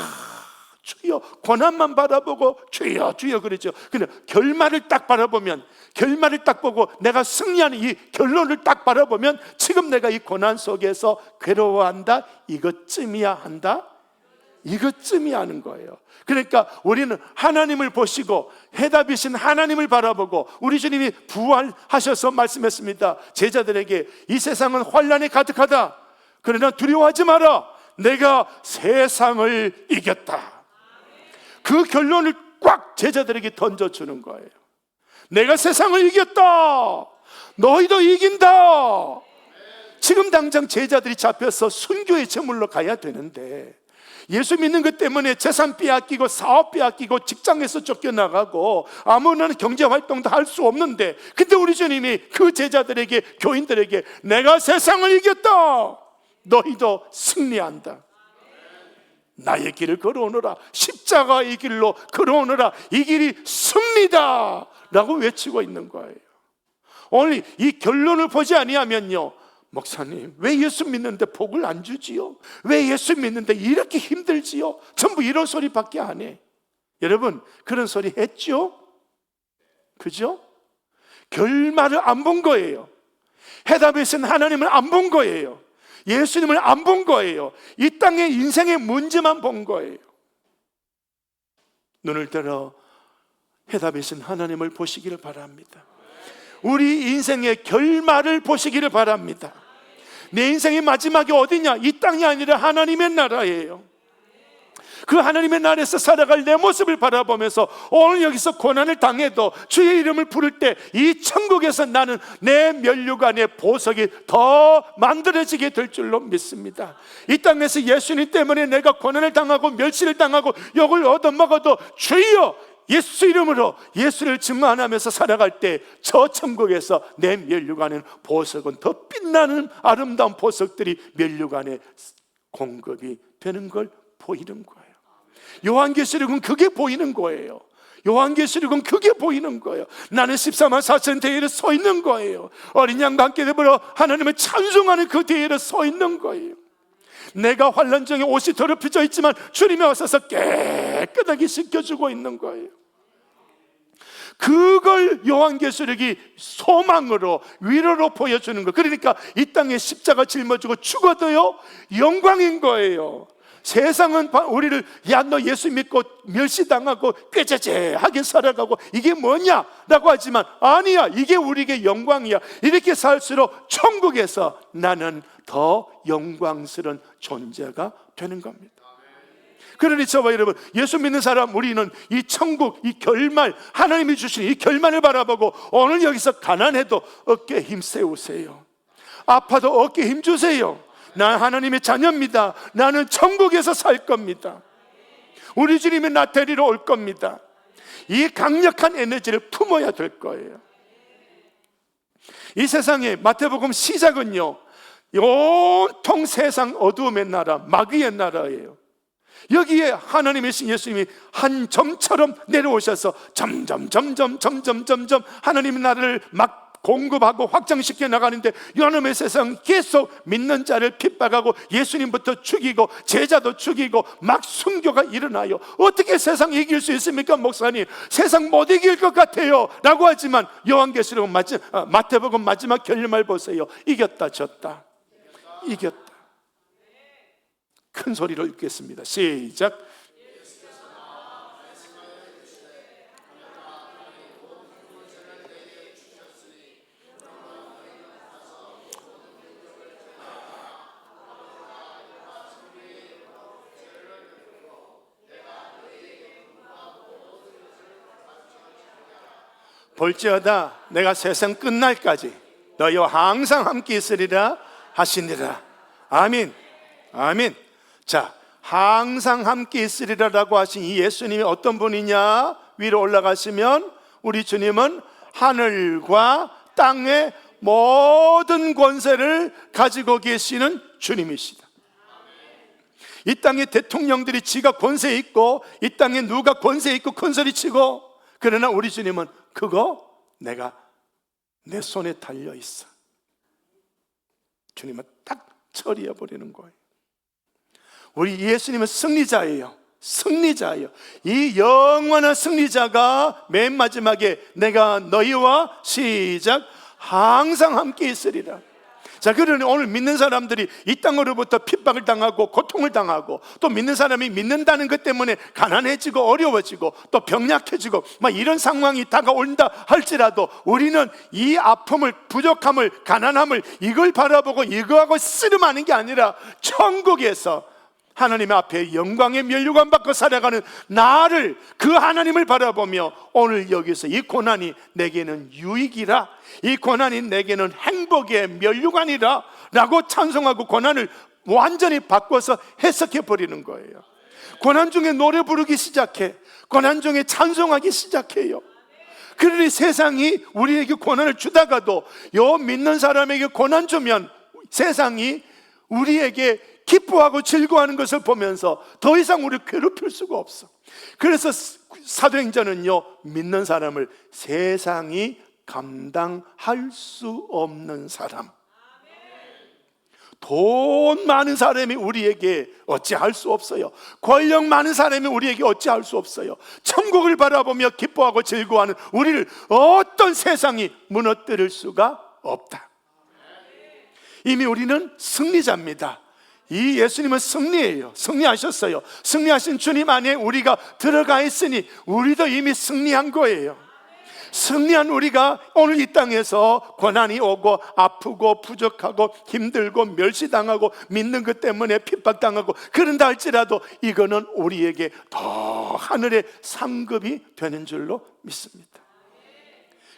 S2: 주여 고난만 바라보고 주여 주여 그러죠. 근데 결말을 딱 바라보면, 결말을 딱 보고 내가 승리하는 이 결론을 딱 바라보면 지금 내가 이 고난 속에서 괴로워한다, 이것쯤이야 한다, 이것쯤이야 하는 거예요. 그러니까 우리는 하나님을 보시고 해답이신 하나님을 바라보고, 우리 주님이 부활하셔서 말씀했습니다. 제자들에게 이 세상은 환난이 가득하다. 그러나 두려워하지 마라. 내가 세상을 이겼다. 그 결론을 꽉 제자들에게 던져주는 거예요. 내가 세상을 이겼다. 너희도 이긴다. 지금 당장 제자들이 잡혀서 순교의 제물로 가야 되는데 예수 믿는 것 때문에 재산 빼앗기고 사업 빼앗기고 직장에서 쫓겨나가고 아무런 경제활동도 할 수 없는데, 근데 우리 주님이 그 제자들에게, 교인들에게 내가 세상을 이겼다, 너희도 승리한다, 나의 길을 걸어오너라, 십자가의 길로 걸어오너라, 이 길이 승리다 라고 외치고 있는 거예요. 오늘 이 결론을 보지 아니하면요, 목사님 왜 예수 믿는데 복을 안 주지요? 왜 예수 믿는데 이렇게 힘들지요? 전부 이런 소리밖에 안 해. 여러분 그런 소리 했죠? 그죠? 결말을 안 본 거예요. 해답에서는 하나님을 안 본 거예요. 예수님을 안 본 거예요. 이 땅의 인생의 문제만 본 거예요. 눈을 들어 해답에서는 하나님을 보시기를 바랍니다. 우리 인생의 결말을 보시기를 바랍니다. 내 인생의 마지막이 어디냐? 이 땅이 아니라 하나님의 나라예요. 그 하나님의 나라에서 살아갈 내 모습을 바라보면서 오늘 여기서 고난을 당해도 주의 이름을 부를 때 이 천국에서 나는 내 면류관의 보석이 더 만들어지게 될 줄로 믿습니다. 이 땅에서 예수님 때문에 내가 고난을 당하고 멸시를 당하고 욕을 얻어먹어도 주여 예수 이름으로 예수를 증거하면서 살아갈 때 저 천국에서 내 면류관의 보석은 더 빛나는 아름다운 보석들이 면류관에 공급이 되는 걸 보이는 거예요. 요한계시록은 그게 보이는 거예요. 요한계시록은 그게 보이는 거예요. 나는 14만 4천 대회에 서 있는 거예요. 어린 양과 함께 더불어 하나님을 찬송하는 그 대회에 서 있는 거예요. 내가 환난 중에 옷이 더럽혀져 있지만 주님이 와서서 깨끗하게 씻겨주고 있는 거예요. 그걸 요한계시록이 소망으로, 위로로 보여주는 거예요. 그러니까 이 땅에 십자가 짊어지고 죽어도요 영광인 거예요. 세상은 우리를 야 너 예수 믿고 멸시당하고 꾀죄죄하게 살아가고 이게 뭐냐 라고 하지만 아니야, 이게 우리에게 영광이야. 이렇게 살수록 천국에서 나는 더 영광스러운 존재가 되는 겁니다. 그러니 저와 여러분, 예수 믿는 사람 우리는 이 천국, 이 결말, 하나님이 주신 이 결말을 바라보고 오늘 여기서 가난해도 어깨에 힘 세우세요. 아파도 어깨에 힘 주세요. 난 하나님의 자녀입니다. 나는 천국에서 살 겁니다. 우리 주님이 나 데리러 올 겁니다. 이 강력한 에너지를 품어야 될 거예요. 이 세상에 마태복음 시작은요 온통 세상 어두움의 나라, 마귀의 나라예요. 여기에 하나님이신 예수님이 한 점처럼 내려오셔서 점점 하나님의 나라를 막 공급하고 확장시켜 나가는데 요놈의 세상 계속 믿는 자를 핍박하고 예수님부터 죽이고 제자도 죽이고 막 순교가 일어나요. 어떻게 세상 이길 수 있습니까 목사님? 세상 못 이길 것 같아요 라고 하지만 요한계시록 마태복음 마지막 결말을 보세요. 이겼다, 졌다, 이겼다. 큰 소리로 읽겠습니다. 시작. 볼지어다 내가 세상 끝날까지 너희와 항상 함께 있으리라 하시니라. 아멘, 아멘. 자, 항상 함께 있으리라라고 하신 이 예수님이 어떤 분이냐? 위로 올라가시면 우리 주님은 하늘과 땅의 모든 권세를 가지고 계시는 주님이시다. 이 땅의 대통령들이 지가 권세 있고 이 땅에 누가 권세 있고 큰 소리 치고, 그러나 우리 주님은 그거 내가 내 손에 달려 있어. 주님은 딱 처리해 버리는 거예요. 우리 예수님은 승리자예요. 승리자예요. 이 영원한 승리자가 맨 마지막에 내가 너희와 시작 항상 함께 있으리라. 자, 그러니 오늘 믿는 사람들이 이 땅으로부터 핍박을 당하고 고통을 당하고 또 믿는 사람이 믿는다는 것 때문에 가난해지고 어려워지고 또 병약해지고 막 이런 상황이 다가온다 할지라도 우리는 이 아픔을, 부족함을, 가난함을 이걸 바라보고 이거하고 씨름하는 게 아니라 천국에서 하나님 앞에 영광의 면류관 받고 살아가는 나를, 그 하나님을 바라보며 오늘 여기서 이 고난이 내게는 유익이라, 이 고난이 내게는 행복의 면류관이라 라고 찬송하고 고난을 완전히 바꿔서 해석해 버리는 거예요. 고난 중에 노래 부르기 시작해. 고난 중에 찬송하기 시작해요. 그러니 세상이 우리에게 고난을 주다가도 요 믿는 사람에게 고난 주면 세상이 우리에게 기뻐하고 즐거워하는 것을 보면서 더 이상 우리를 괴롭힐 수가 없어. 그래서 사도행전은요, 믿는 사람을 세상이 감당할 수 없는 사람, 돈 많은 사람이 우리에게 어찌할 수 없어요. 권력 많은 사람이 우리에게 어찌할 수 없어요. 천국을 바라보며 기뻐하고 즐거워하는 우리를 어떤 세상이 무너뜨릴 수가 없다. 이미 우리는 승리자입니다. 이 예수님은 승리예요. 승리하셨어요. 승리하신 주님 안에 우리가 들어가 있으니 우리도 이미 승리한 거예요. 승리한 우리가 오늘 이 땅에서 고난이 오고 아프고 부족하고 힘들고 멸시당하고 믿는 것 때문에 핍박당하고 그런다 할지라도 이거는 우리에게 더 하늘의 상급이 되는 줄로 믿습니다.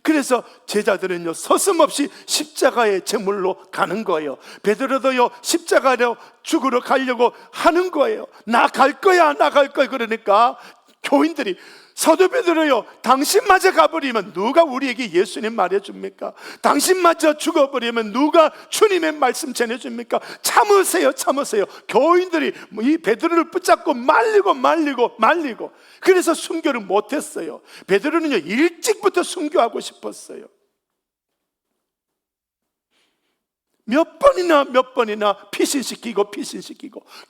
S2: 그래서 제자들은요, 서슴없이 십자가의 제물로 가는 거예요. 베드로도요, 십자가로 죽으러 가려고 하는 거예요. 나 갈 거야, 나 갈 거야. 그러니까 교인들이, 사도 베드로요, 당신마저 가버리면 누가 우리에게 예수님 말해줍니까? 당신마저 죽어버리면 누가 주님의 말씀 전해줍니까? 참으세요, 참으세요. 교인들이 이 베드로를 붙잡고 말리고 그래서 순교를 못했어요. 베드로는요, 일찍부터 순교하고 싶었어요. 몇 번이나 피신시키고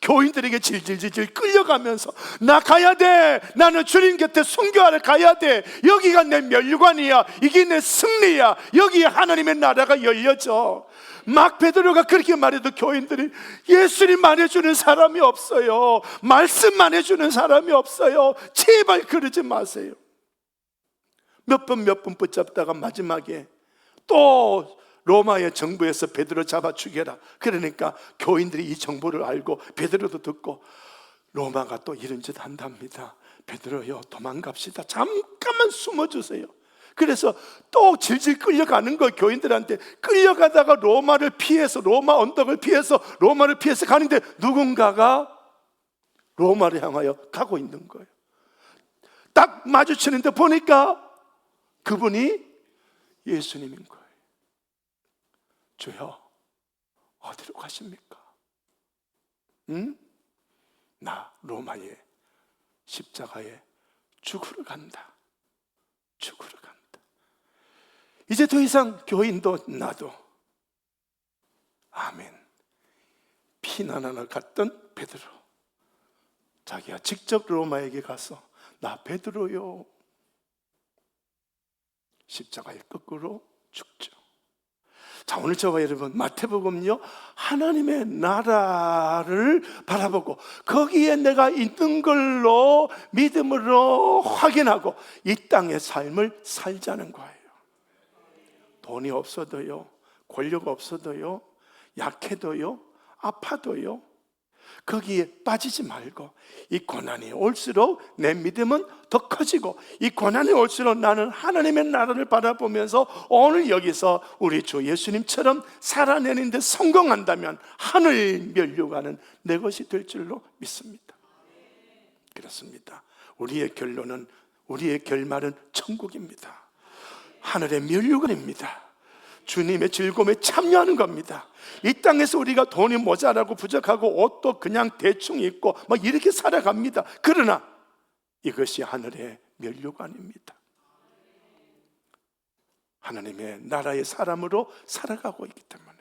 S2: 교인들에게 질질 끌려가면서 나 가야 돼, 나는 주님 곁에 순교하러 가야 돼, 여기가 내 면류관이야, 이게 내 승리야, 여기에 하나님의 나라가 열려져. 막 베드로가 그렇게 말해도 교인들이 예수님 말해주는 사람이 없어요, 말씀만 해주는 사람이 없어요, 제발 그러지 마세요. 몇 번 붙잡다가 마지막에 또 로마의 정부에서 베드로 잡아 죽여라. 그러니까 교인들이 이 정보를 알고 베드로도 듣고 로마가 또 이런 짓 한답니다. 베드로요, 도망갑시다. 잠깐만 숨어주세요. 그래서 또 질질 끌려가는 거, 교인들한테 끌려가다가 로마 언덕을 피해서 로마를 피해서 가는데 누군가가 로마를 향하여 가고 있는 거예요. 딱 마주치는데 보니까 그분이 예수님인 거예요. 주여, 어디로 가십니까? 나 로마의 십자가에 죽으러 간다. 이제 더 이상 교인도 나도, 아멘, 피난하러 갔던 베드로, 자기가 직접 로마에게 가서 나 베드로요, 십자가에 거꾸로 죽죠. 자, 오늘 저와 여러분, 마태복음요, 하나님의 나라를 바라보고 거기에 내가 있는 걸로 믿음으로 확인하고 이 땅의 삶을 살자는 거예요. 돈이 없어도요, 권력 없어도요, 약해도요, 아파도요, 거기에 빠지지 말고 이 고난이 올수록 내 믿음은 더 커지고 이 고난이 올수록 나는 하나님의 나라를 바라보면서 오늘 여기서 우리 주 예수님처럼 살아내는 데 성공한다면 하늘 면류관은 내 것이 될 줄로 믿습니다. 그렇습니다. 우리의 결말은 천국입니다. 하늘의 면류관입니다. 주님의 즐거움에 참여하는 겁니다. 이 땅에서 우리가 돈이 모자라고 부족하고 옷도 그냥 대충 입고 막 이렇게 살아갑니다. 그러나 이것이 하늘의 면류관입니다. 하나님의 나라의 사람으로 살아가고 있기 때문에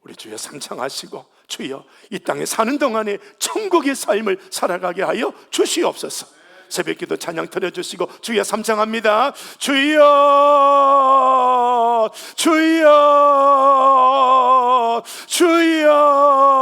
S2: 우리 주여 상창하시고, 주여 이 땅에 사는 동안에 천국의 삶을 살아가게 하여 주시옵소서. 새벽기도 찬양 드려주시고 주여 삼창합니다. 주여, 주여, 주여.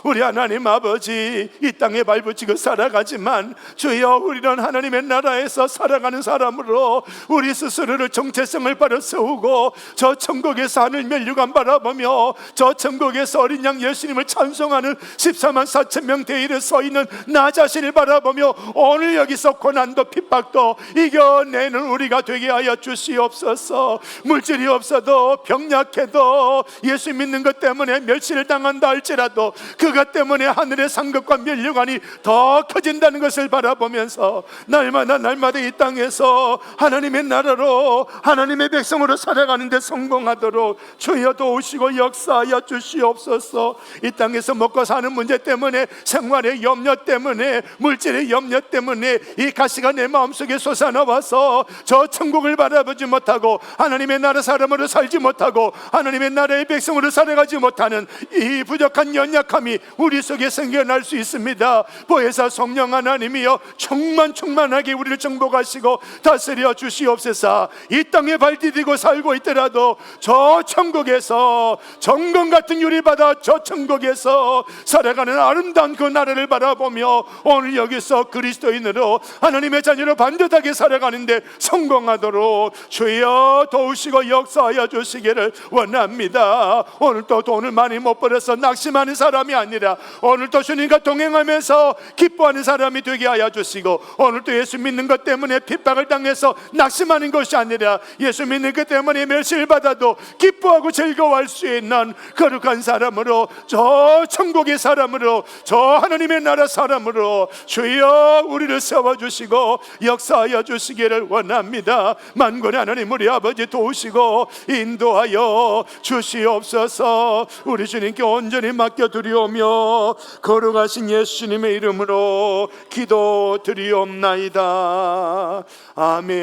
S2: 우리 하나님 아버지, 이 땅에 발붙이고 살아가지만 주여, 우리는 하나님의 나라에서 살아가는 사람으로 우리 스스로를 정체성을 바로 세우고 저 천국에서 하늘 면류관 바라보며 저 천국에서 어린 양 예수님을 찬송하는 14만 4천 명 대일에 서 있는 나 자신을 바라보며 오늘 여기서 고난도 핍박도 이겨내는 우리가 되게 하여 주시옵소서. 물질이 없어도 병약해도 예수 믿는 것 때문에 멸시를 당한다 할지라도 그가 때문에 하늘의 상급과 면류관이 더 커진다는 것을 바라보면서 날마다 이 땅에서 하나님의 나라로 하나님의 백성으로 살아가는데 성공하도록 주여 도우시고 역사하여 주시옵소서. 이 땅에서 먹고 사는 문제 때문에, 생활의 염려 때문에, 물질의 염려 때문에 이 가시가 내 마음속에 솟아나와서 저 천국을 바라보지 못하고 하나님의 나라 사람으로 살지 못하고 하나님의 나라의 백성으로 살아가지 못하는 이 부족한 연약함이 우리 속에 생겨날 수 있습니다. 보혜사 성령 하나님이여 충만하게 우리를 정복하시고 다스려 주시옵소서. 이 땅에 발디디고 살고 있더라도 저 천국에서 정금 같은 유리바다 저 천국에서 살아가는 아름다운 그 나라를 바라보며 오늘 여기서 그리스도인으로 하나님의 자녀로 반듯하게 살아가는데 성공하도록 주여 도우시고 역사하여 주시기를 원합니다. 오늘도 돈을 많이 못 벌어서 낙심하는 사람이 아니라 오늘도 주님과 동행하면서 기뻐하는 사람이 되게 하여 주시고, 오늘도 예수 믿는 것 때문에 핍박을 당해서 낙심하는 것이 아니라 예수 믿는 것 때문에 멸시를 받아도 기뻐하고 즐거워할 수 있는 거룩한 사람으로, 저 천국의 사람으로, 저 하나님의 나라 사람으로 주여 우리를 세워주시고 역사하여 주시기를 원합니다. 만군의 하나님 우리 아버지 도우시고 인도하여 주시옵소서. 우리 주님께 온전히 맡겨드리오며 거룩하신 예수님의 이름으로 기도드리옵나이다. 아멘.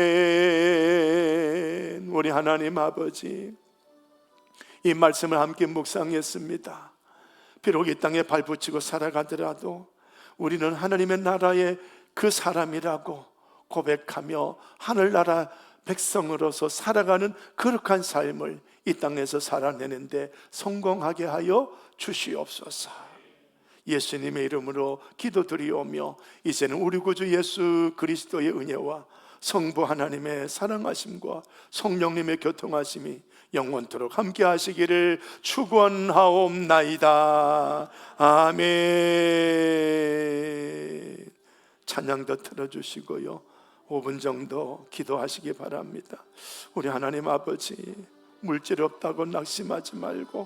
S2: 우리 하나님 아버지, 이 말씀을 함께 묵상했습니다. 비록 이 땅에 발붙이고 살아가더라도 우리는 하나님의 나라의 그 사람이라고 고백하며 하늘나라 백성으로서 살아가는 거룩한 삶을 이 땅에서 살아내는데 성공하게 하여 주시옵소서. 예수님의 이름으로 기도드리오며 이제는 우리 구주 예수 그리스도의 은혜와 성부 하나님의 사랑하심과 성령님의 교통하심이 영원토록 함께 하시기를 축원하옵나이다. 아멘. 찬양도 틀어주시고요, 5분 정도 기도하시기 바랍니다. 우리 하나님 아버지, 물질 없다고 낙심하지 말고